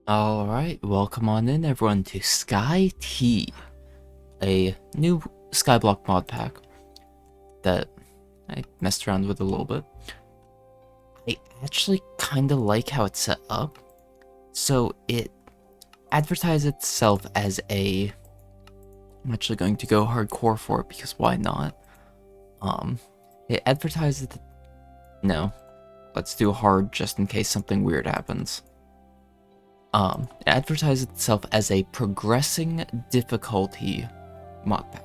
Alright, welcome on in everyone to skyT, a new Skyblock mod pack that I messed around with a little bit. I actually kinda like how it's set up. So it advertises itself as I'm actually going to go hardcore for it because why not? It advertises, no, let's do hard just in case something weird happens. It advertises itself as a progressing difficulty mod pack,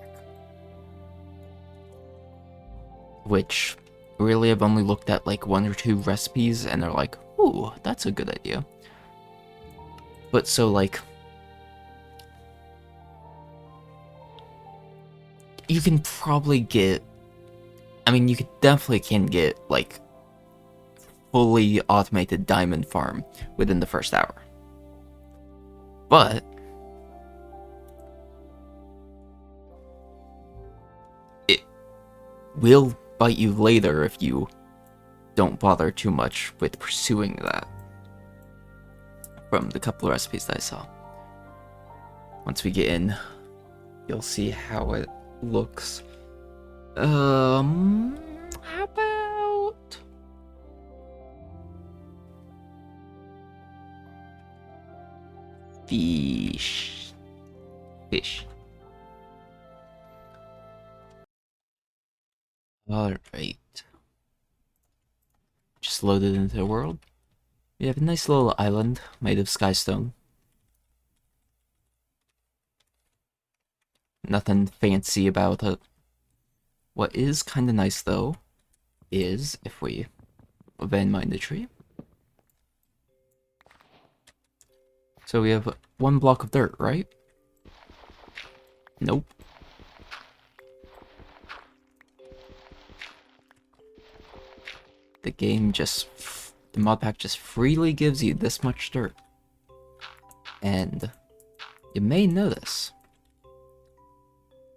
which really I've only looked at like one or two recipes and they're like, ooh, that's a good idea. But so like, you can probably get, you could definitely can get like fully automated diamond farm within the first hour. But it will bite you later if you don't bother too much with pursuing that from the couple of recipes that I saw. Once we get in, you'll see how it looks. How about fish? Fish. Alright. Just loaded into the world. We have a nice little island made of skystone. Nothing fancy about it. What is kind of nice though is if we van mine the tree. So we have one block of dirt, right? Nope. The mod pack just freely gives you this much dirt. And you may notice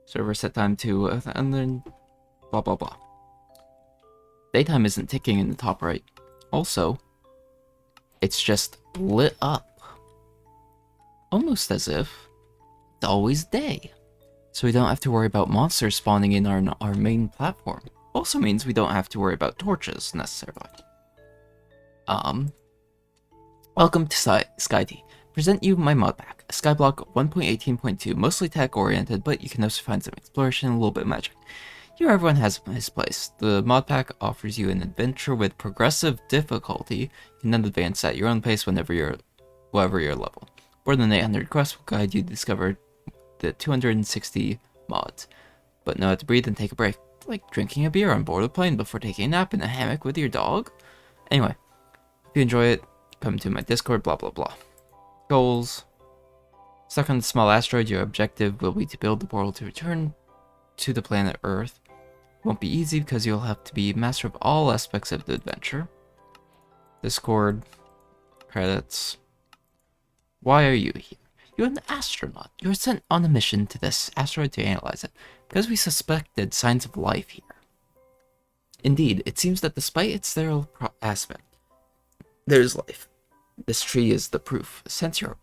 server set time to, and then blah blah blah. Daytime isn't ticking in the top right. Also, it's just lit up. Almost as if it's always day. So we don't have to worry about monsters spawning in our main platform. Also means we don't have to worry about torches, necessarily. Welcome to skyT. Present you my mod pack, a Skyblock 1.18.2, mostly tech-oriented, but you can also find some exploration and a little bit of magic. Here everyone has his place. The mod pack offers you an adventure with progressive difficulty. You can then advance at your own pace whatever your level. More than 800 quests will guide you to discover the 260 mods. But know how to breathe and take a break, like drinking a beer on board a plane before taking a nap in a hammock with your dog. Anyway, if you enjoy it, come to my Discord, blah blah blah. Goals. Stuck on the small asteroid, your objective will be to build the portal to return to the planet Earth. Won't be easy because you'll have to be master of all aspects of the adventure. Discord. Credits. Why are you here? You're an astronaut. You're sent on a mission to this asteroid to analyze it, because we suspected signs of life here. Indeed, it seems that despite its sterile aspect, there's life. This tree is the proof. Since your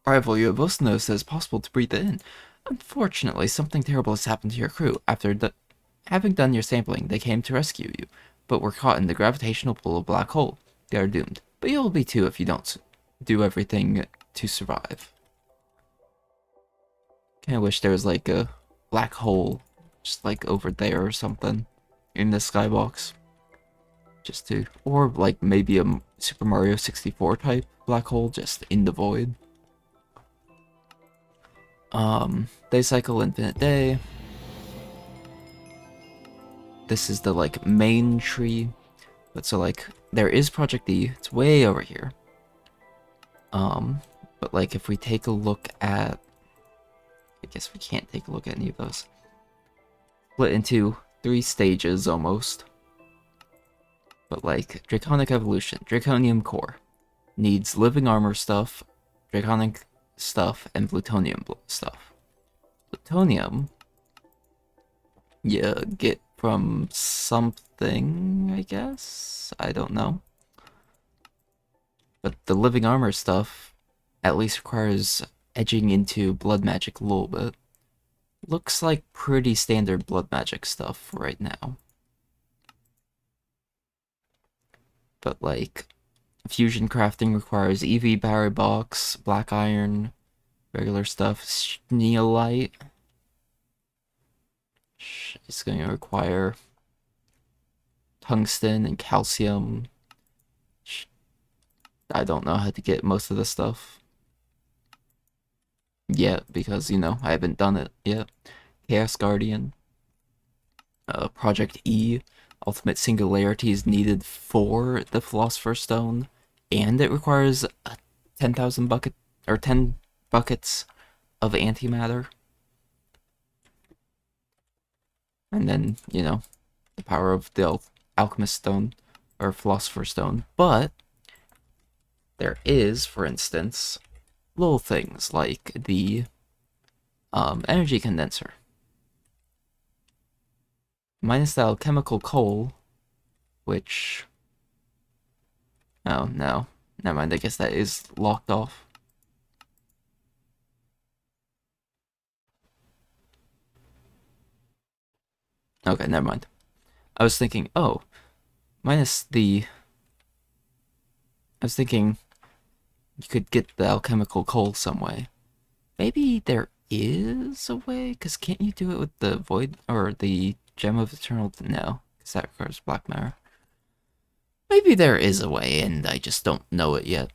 arrival, you have also noticed that it's possible to breathe it in. Unfortunately, something terrible has happened to your crew. After having done your sampling, they came to rescue you, but were caught in the gravitational pull of a black hole. They are doomed. But you'll be too if you don't do everything to survive. Kinda wish there was like a black hole just like over there or something in the skybox. Just to, or like maybe a Super Mario 64 type black hole just in the void. Day cycle, infinite day. This is the like main tree. But so like there is Project D, it's way over here. But like if we take a look at, I guess we can't take a look at any of those. Split into 3 stages almost. But like Draconic Evolution, Draconium Core needs living armor stuff, Draconic stuff, and Plutonium stuff. Plutonium you get from something, I guess? I don't know. But the living armor stuff at least requires edging into blood magic a little bit. Looks like pretty standard blood magic stuff right now. But like, fusion crafting requires EV battery box, black iron, regular stuff, Schneelite. It's going to require tungsten and calcium. I don't know how to get most of this stuff yet because, you know, I haven't done it yet. Chaos Guardian. Project E. Ultimate Singularity is needed for the Philosopher's Stone, and it requires 10,000 bucket or 10 buckets of antimatter. And then, you know, the power of the Alchemist Stone or Philosopher's Stone. But there is, for instance, little things like the energy condenser. Minus the alchemical coal, which... Oh, no. Never mind, I guess that is locked off. Okay, never mind. I was thinking, oh, minus the... I was thinking you could get the alchemical coal some way. Maybe there is a way? Because can't you do it with the void, or the gem of eternal... No, because that requires black matter. Maybe there is a way, and I just don't know it yet.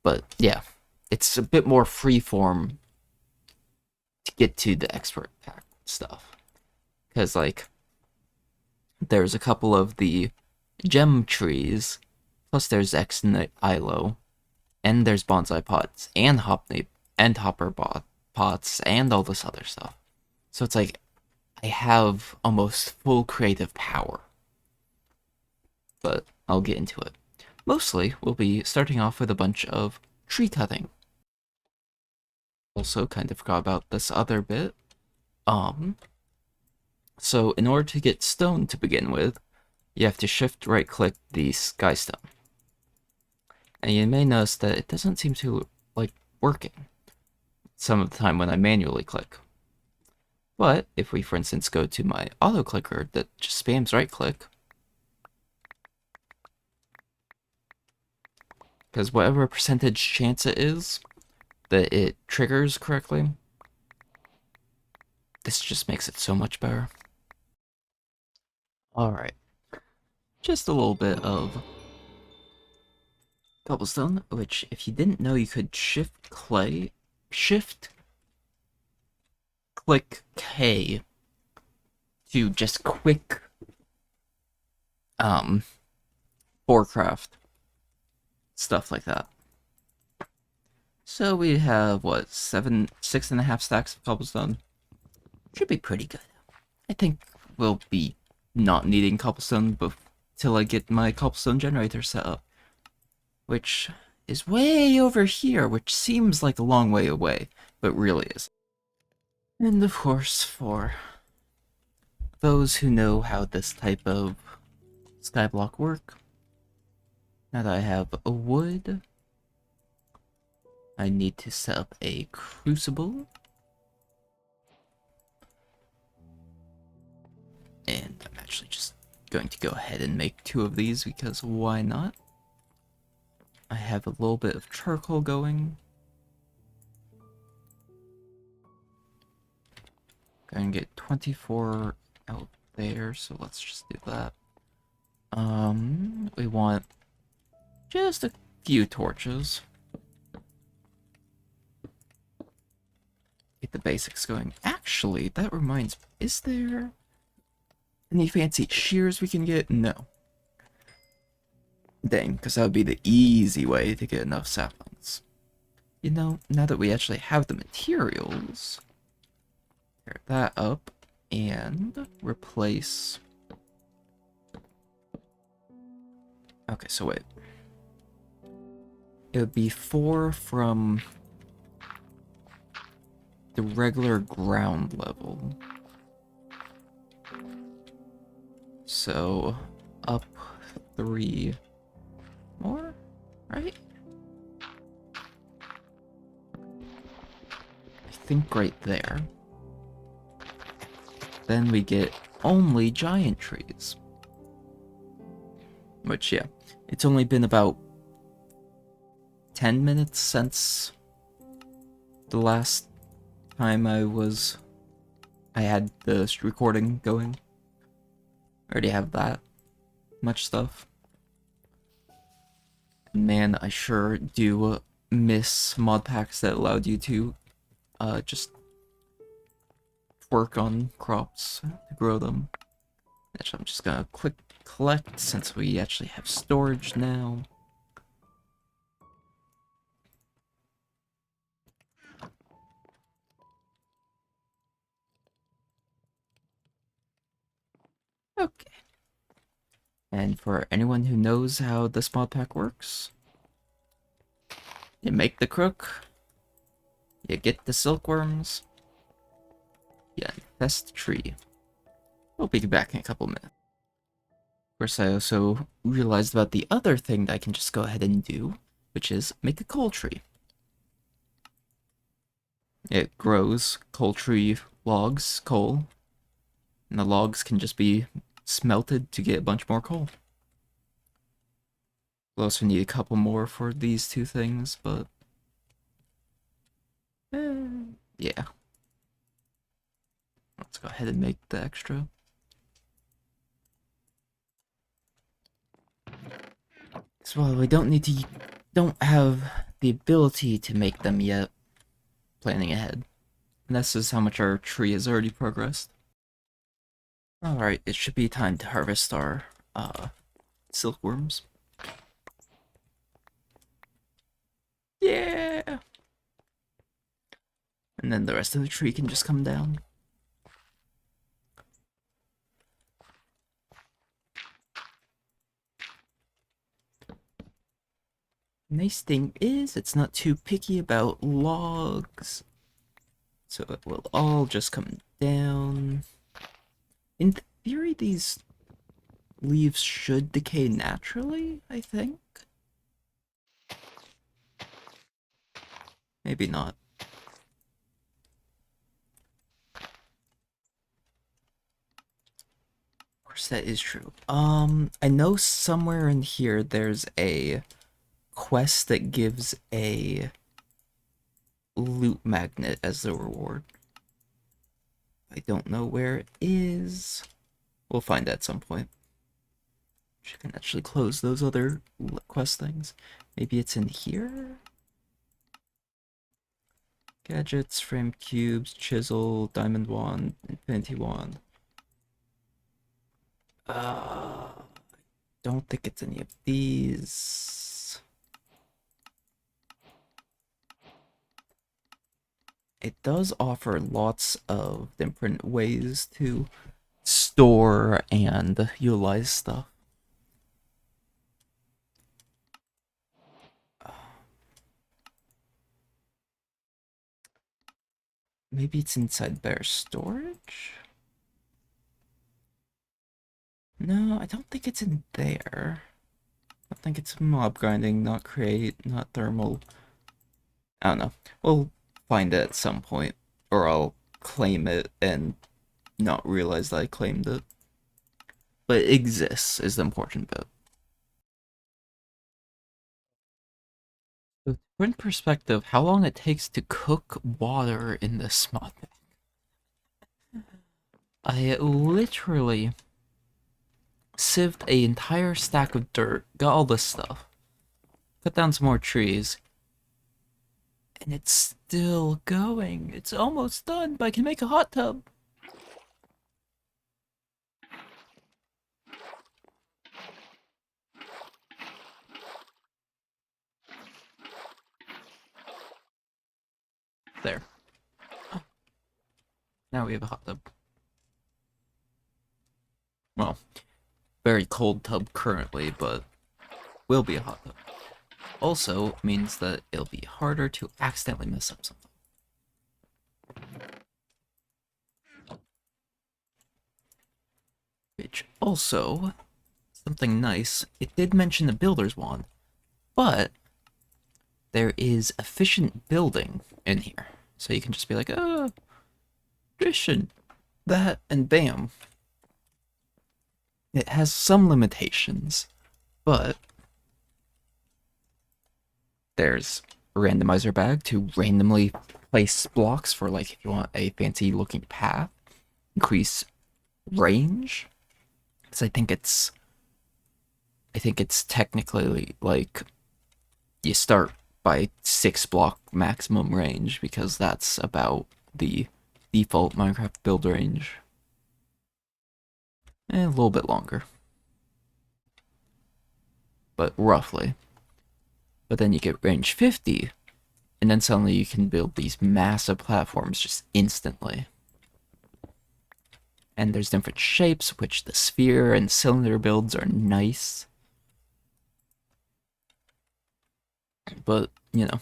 But, yeah. It's a bit more freeform to get to the expert pack stuff. Because, like, there's a couple of the gem trees, plus there's X and Ilo, and there's bonsai pots, and hopper pots, and all this other stuff. So it's like, I have almost full creative power. But I'll get into it. Mostly, we'll be starting off with a bunch of tree cutting. Also, kind of forgot about this other bit. So in order to get stone to begin with, you have to shift right click the sky stone. And you may notice that it doesn't seem to like working some of the time when I manually click. But if we, for instance, go to my auto clicker that just spams right click, because whatever percentage chance it is that it triggers correctly, this just makes it so much better. Alright. Just a little bit of cobblestone, which if you didn't know, you could shift click K to just quick forecraft stuff like that. So we have what, 6.5 stacks of cobblestone. Should be pretty good. I think we'll be not needing cobblestone till I get my cobblestone generator set up, which is way over here, which seems like a long way away, but really is. And of course, for those who know how this type of skyblock work, now that I have a wood, I need to set up a crucible. And I'm actually just going to go ahead and make 2 of these because why not? I have a little bit of charcoal going. Going to get 24 out there, so let's just do that. We want just a few torches. Get the basics going. Actually, that reminds me, is there any fancy shears we can get? No. Dang, because that would be the easy way to get enough saplings. You know, now that we actually have the materials, tear that up and replace... Okay, so wait. It would be 4 from the regular ground level. So, up 3 more, right? think right there. Then we get only giant trees. Which, yeah, it's only been about 10 minutes since the last time I had the recording going. I already have that much stuff. Man, I sure do miss mod packs that allowed you to just work on crops to grow them. Actually, I'm just gonna click collect since we actually have storage now. Okay. And for anyone who knows how this mod pack works, you make the crook, you get the silkworms, you infest the tree. We'll be back in a couple minutes. Of course, I also realized about the other thing that I can just go ahead and do, which is make a coal tree. It grows coal tree logs, coal, and the logs can just be smelted to get a bunch more coal. We'll also need a couple more for these two things, but yeah. Let's go ahead and make the extra. As well, we don't have the ability to make them yet. Planning ahead. And this is how much our tree has already progressed. Alright, it should be time to harvest our silkworms. Yeah! And then the rest of the tree can just come down. Nice thing is, it's not too picky about logs. So it will all just come down. In theory, these leaves should decay naturally, I think. Maybe not. Of course, that is true. I know somewhere in here there's a quest that gives a loot magnet as the reward. I don't know where it is. We'll find at some point. You can actually close those other quest things. Maybe it's in here? Gadgets, frame cubes, chisel, diamond wand, infinity wand. Don't think it's any of these. It does offer lots of different ways to store and utilize stuff. Maybe it's inside bear storage? No, I don't think it's in there. I think it's mob grinding, not create, not thermal. I don't know. We'll find it at some point, or I'll claim it and not realize that I claimed it. But it exists is the important bit. So to put in perspective how long it takes to cook water in this mod pack. I literally sieved an entire stack of dirt, got all this stuff, cut down some more trees, and it's still going. It's almost done, but I can make a hot tub. There. Now we have a hot tub. Well, very cold tub currently, but will be a hot tub. Also means that it'll be harder to accidentally mess up something. Which also, something nice, it did mention the builder's wand, but there is efficient building in here. So you can just be like, this and that, and bam. It has some limitations, but there's a randomizer bag to randomly place blocks for, like, if you want a fancy looking path, increase range. Because I think it's technically like you start by 6 block maximum range because that's about the default Minecraft build range. A little bit longer, but roughly. But then you get range 50, and then suddenly you can build these massive platforms just instantly. And there's different shapes, which the sphere and cylinder builds are nice. But, you know,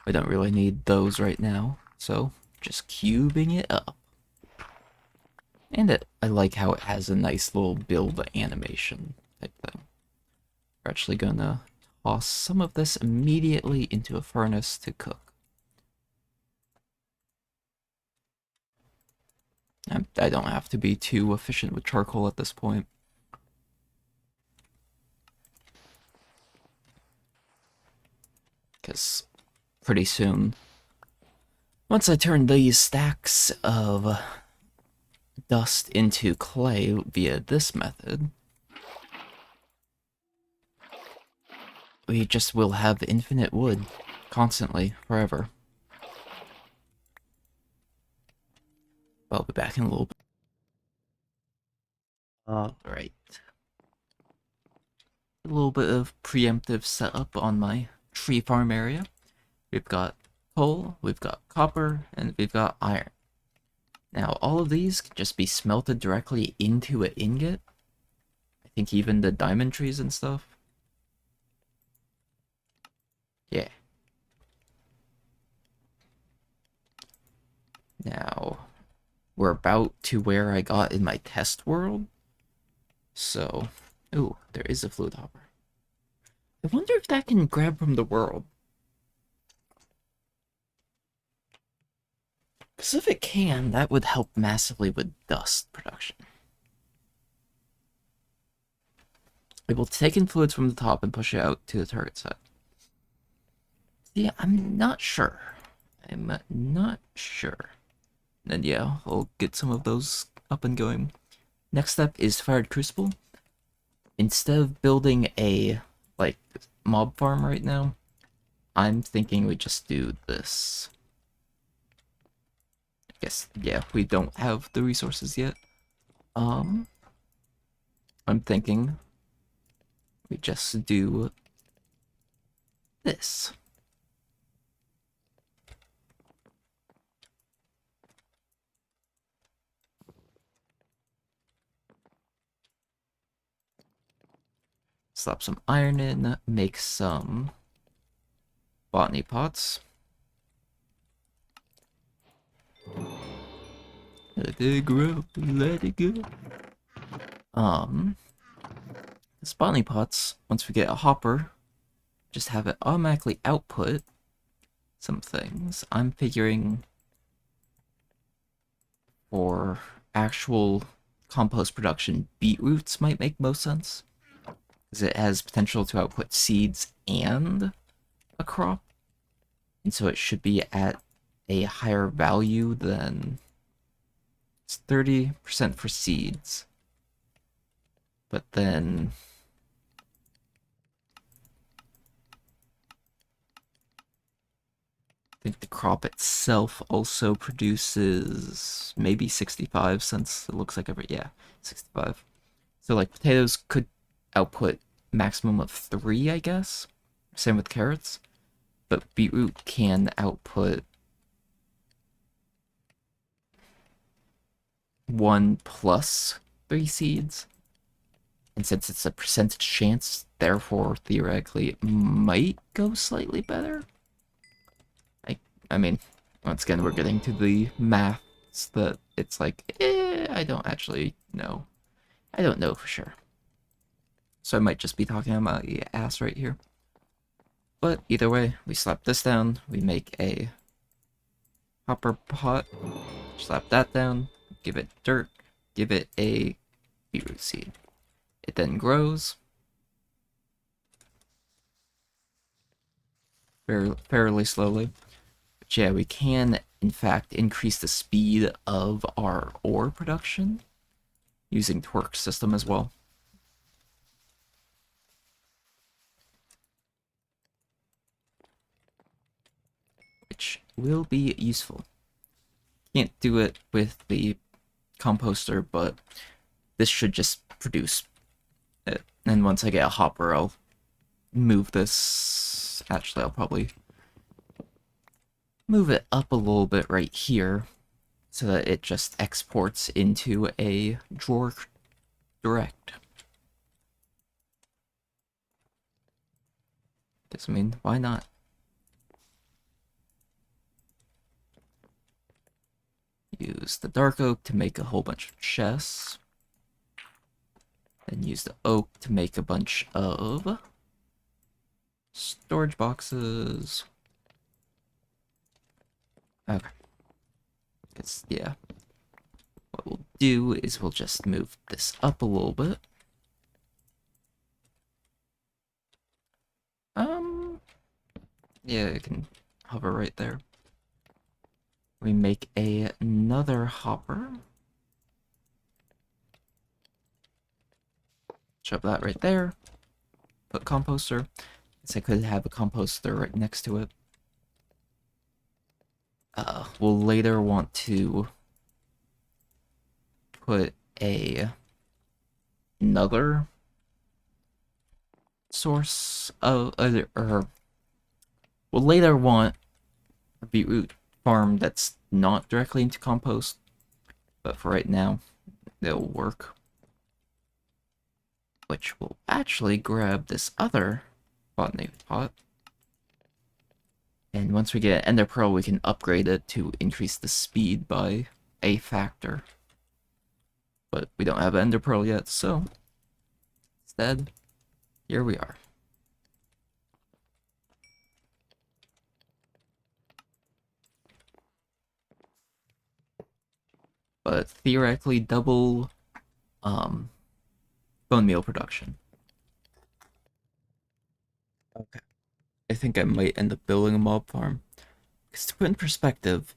we don't really need those right now, so just cubing it up. And I like how it has a nice little build animation type thing. We're actually gonna toss some of this immediately into a furnace to cook. I don't have to be too efficient with charcoal at this point. Because pretty soon, once I turn these stacks of dust into clay via this method, we just will have infinite wood constantly, forever. I'll be back in a little bit. Alright. A little bit of preemptive setup on my tree farm area. We've got coal, we've got copper, and we've got iron. Now, all of these can just be smelted directly into an ingot. I think even the diamond trees and stuff. Yeah. Now, we're about to where I got in my test world. So, ooh, there is a fluid hopper. I wonder if that can grab from the world. Because if it can, that would help massively with dust production. It will take in fluids from the top and push it out to the target side. Yeah, I'm not sure. I'm not sure. And yeah, I'll get some of those up and going. Next step is Fired Crucible. Instead of building a, like, mob farm right now, I'm thinking we just do this. I guess, yeah, we don't have the resources yet. I'm thinking we just do this. Slap some iron in, make some botany pots. Let it grow, let it go. This botany pots, once we get a hopper, just have it automatically output some things. I'm figuring for actual compost production, beetroots might make most sense, because it has potential to output seeds and a crop, and so it should be at a higher value than it's 30% for seeds, but then I think the crop itself also produces maybe 65, since it looks like yeah, 65. So like potatoes could output maximum of 3, I guess. Same with carrots. But beetroot can output 1 plus 3 seeds. And since it's a percentage chance, therefore theoretically it might go slightly better. I mean, once again, we're getting to the maths that it's like, I don't actually know. I don't know for sure. So I might just be talking about my ass right here. But either way, we slap this down, we make a hopper pot. Slap that down. Give it dirt. Give it a beetroot seed. It then grows fairly slowly. But yeah, we can, in fact, increase the speed of our ore production using Torque system as well. Which will be useful. Can't do it with the composter, but this should just produce it. And once I get a hopper, I'll move this. Actually, I'll probably move it up a little bit right here so that it just exports into a drawer direct. Because, I mean, why not? Use the dark oak to make a whole bunch of chests. Then use the oak to make a bunch of storage boxes. Okay. Because, yeah. What we'll do is we'll just move this up a little bit. Yeah, it can hover right there. We make another hopper. Shove that right there. Put composter. Guess I could have a composter right next to it. We'll later want to put another source of, we'll later want a beetroot farm that's not directly into compost, but for right now, it'll work. Which will actually grab this other botany pot. And once we get Ender Pearl, we can upgrade it to increase the speed by a factor. But we don't have Ender Pearl yet, so instead, here we are. But theoretically, double bone meal production. Okay. I think I might end up building a mob farm. Because to put in perspective,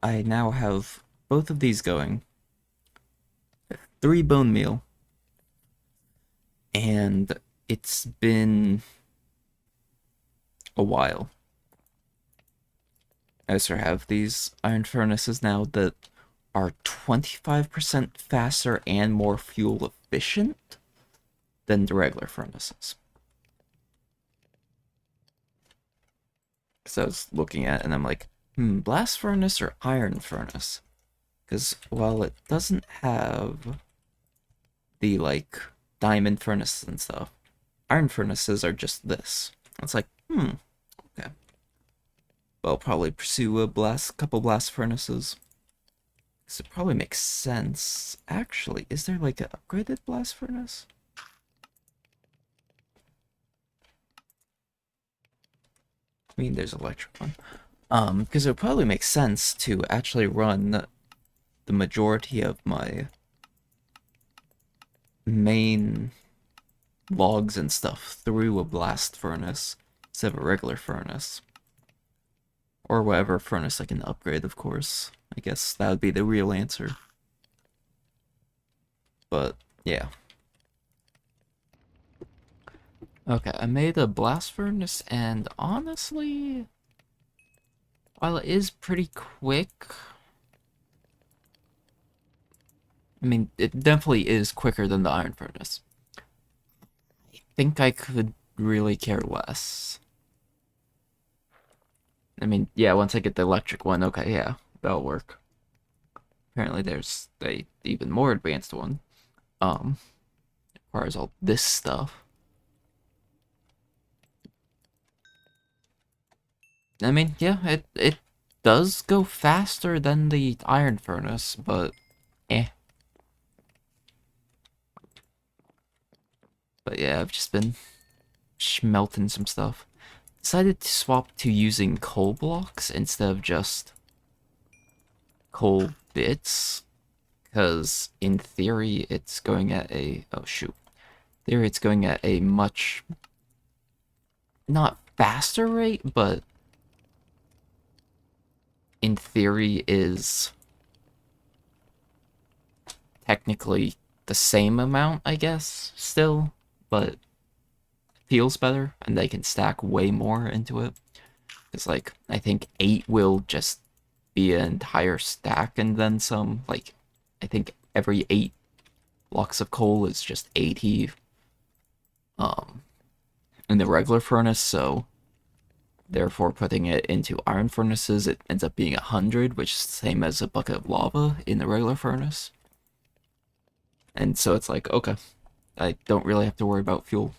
I now have both of these going. 3 bone meal. And it's been a while. I also have these iron furnaces now that are 25% faster and more fuel efficient than the regular furnaces. So I was looking at it and I'm like, blast furnace or iron furnace? Because while it doesn't have the, like, diamond furnaces and stuff, iron furnaces are just this. It's like, okay. Well, I'll probably pursue a couple blast furnaces. Because it probably makes sense. Actually, is there, like, an upgraded blast furnace? I mean, there's electric one. Because it would probably make sense to actually run the majority of my main logs and stuff through a blast furnace instead of a regular furnace. Or whatever furnace I can upgrade, of course. I guess that would be the real answer. But, yeah. Okay, I made a blast furnace, and honestly, while it is pretty quick, I mean, it definitely is quicker than the iron furnace. I think I could really care less. I mean, yeah, once I get the electric one, okay, yeah, that'll work. Apparently there's a even more advanced one. Requires all this stuff. I mean, yeah, it does go faster than the iron furnace, but eh. But yeah, I've just been smelting some stuff. Decided to swap to using coal blocks instead of just coal bits, because in theory it's going at a theory it's going at a much not faster rate, but in theory is technically the same amount, I guess, still, but feels better, and they can stack way more into it. It's like, I think 8 will just be an entire stack and then some. Like, I think every 8 blocks of coal is just 80 in the regular furnace, so therefore putting it into iron furnaces, it ends up being 100, which is the same as a bucket of lava in the regular furnace. And so it's like, okay, I don't really have to worry about fuel.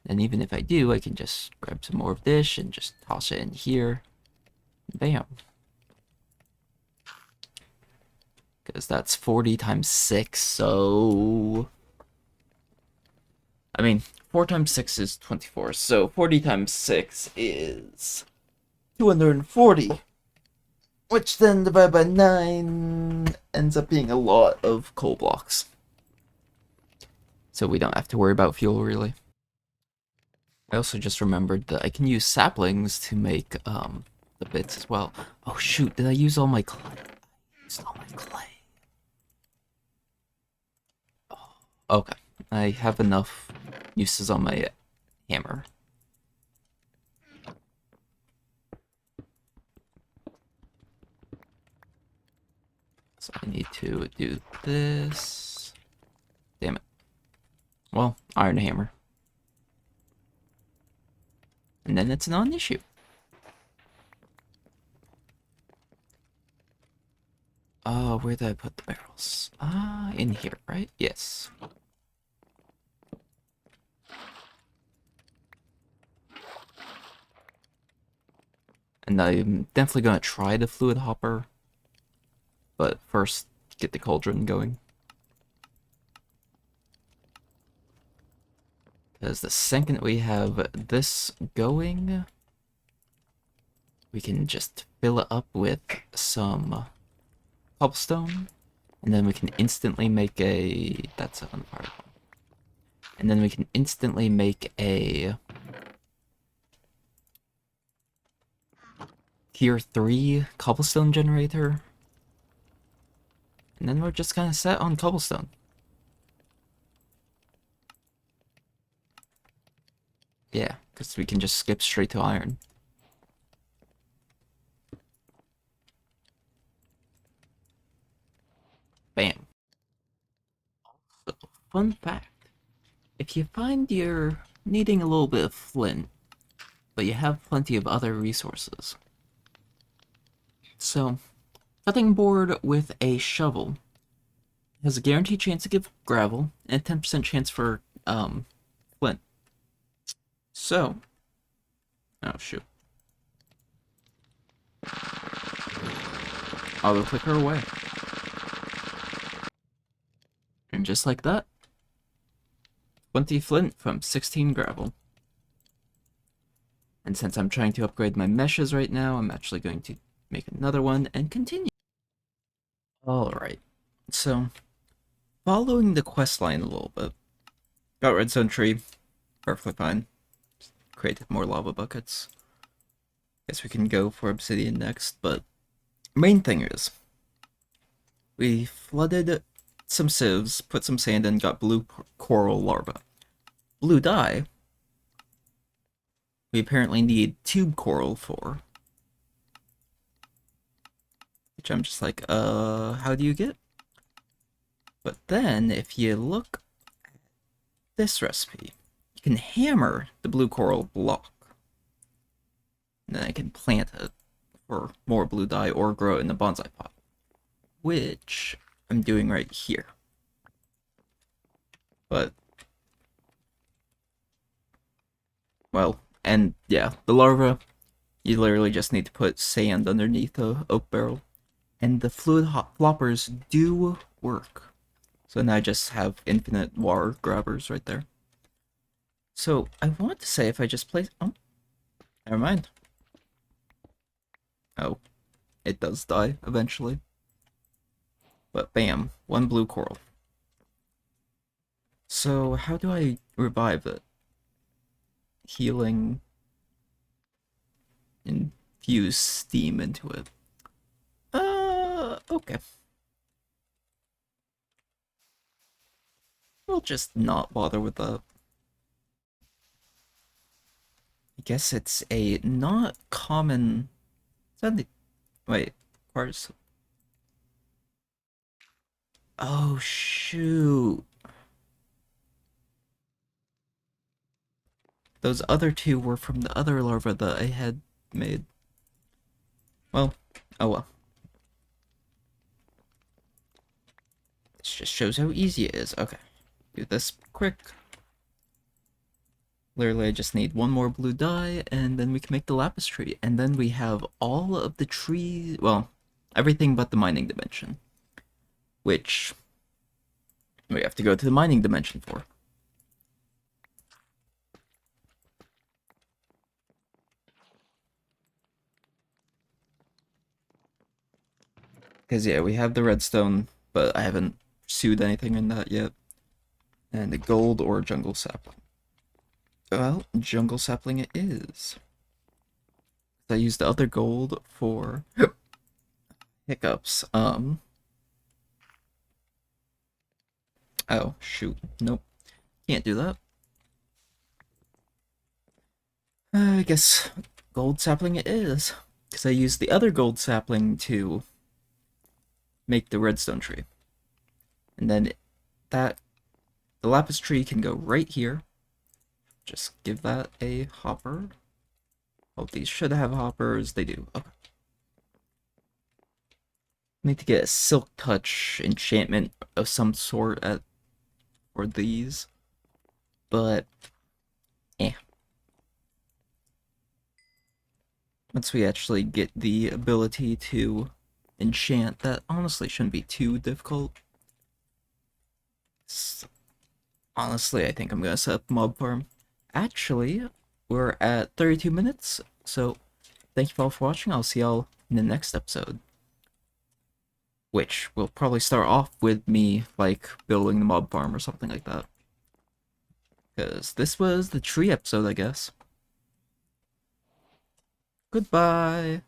And even if I do, I can just grab some more of this and just toss it in here. Bam. Because that's 40 times 6, so... I mean, 4 times 6 is 24, so 40 times 6 is 240. Which then divided by 9 ends up being a lot of coal blocks. So we don't have to worry about fuel, really. I also just remembered that I can use saplings to make the bits as well. Oh shoot, did I use all my clay? I used all my clay. Oh, okay, I have enough uses on my hammer. So I need to do this. Damn it. Well, iron hammer. And then it's not an issue. Oh, where did I put the barrels? In here, right? Yes. And I'm definitely gonna try the fluid hopper. But first, get the cauldron going. Because the second we have this going, we can just fill it up with some cobblestone, and then we can instantly make a... That's an unfired one. And then we can instantly make a tier 3 cobblestone generator. And then we're just kind of set on cobblestone. Yeah, because we can just skip straight to iron. Bam. So, fun fact. If you find you're needing a little bit of flint, but you have plenty of other resources. So, cutting board with a shovel has a guaranteed chance to give gravel and a 10% chance for flint. So, oh shoot. Auto clicker away. And just like that, 20 flint from 16 gravel. And since I'm trying to upgrade my meshes right now, I'm actually going to make another one and continue. Alright, so following the quest line a little bit. Got redstone tree, perfectly fine. Created more lava buckets. Guess we can go for obsidian next, but main thing is, we flooded some sieves, put some sand in, got blue coral larva. Blue dye, we apparently need tube coral for. Which I'm just like, how do you get? But then, if you look at this recipe, you can hammer the blue coral block. And then I can plant it for more blue dye or grow it in the bonsai pot. Which I'm doing right here. But, well, and yeah, the larva, you literally just need to put sand underneath the oak barrel. And the fluid floppers do work. So now I just have infinite water grabbers right there. So I want to say if I just place... Oh, never mind. Oh, it does die eventually. But bam, one blue coral. So how do I revive it? Healing, infuse steam into it. Okay. We'll just not bother with that. I guess it's a not common... Is that the... Wait, parts... Oh, shoot. Those other two were from the other larva that I had made. Well, oh well. This just shows how easy it is. Okay, do this quick. Literally, I just need one more blue dye, and then we can make the lapis tree. And then we have all of the trees, well, everything but the mining dimension. Which we have to go to the mining dimension for. Because, yeah, we have the redstone, but I haven't pursued anything in that yet. And the gold or jungle sapling. Well, jungle sapling it is. I used the other gold for hiccups. Oh, shoot. Nope. Can't do that. I guess gold sapling it is. Because I used the other gold sapling to make the redstone tree. And then the lapis tree can go right here. Just give that a hopper. Oh, these should have hoppers. They do. Okay. Need to get a silk touch enchantment of some sort for these. But once we actually get the ability to enchant, that honestly shouldn't be too difficult. Honestly, I think I'm gonna set up mob farm. Actually, we're at 32 minutes, so thank you all for watching. I'll see y'all in the next episode. Which will probably start off with me, like, building the mob farm or something like that. Because this was the tree episode, I guess. Goodbye!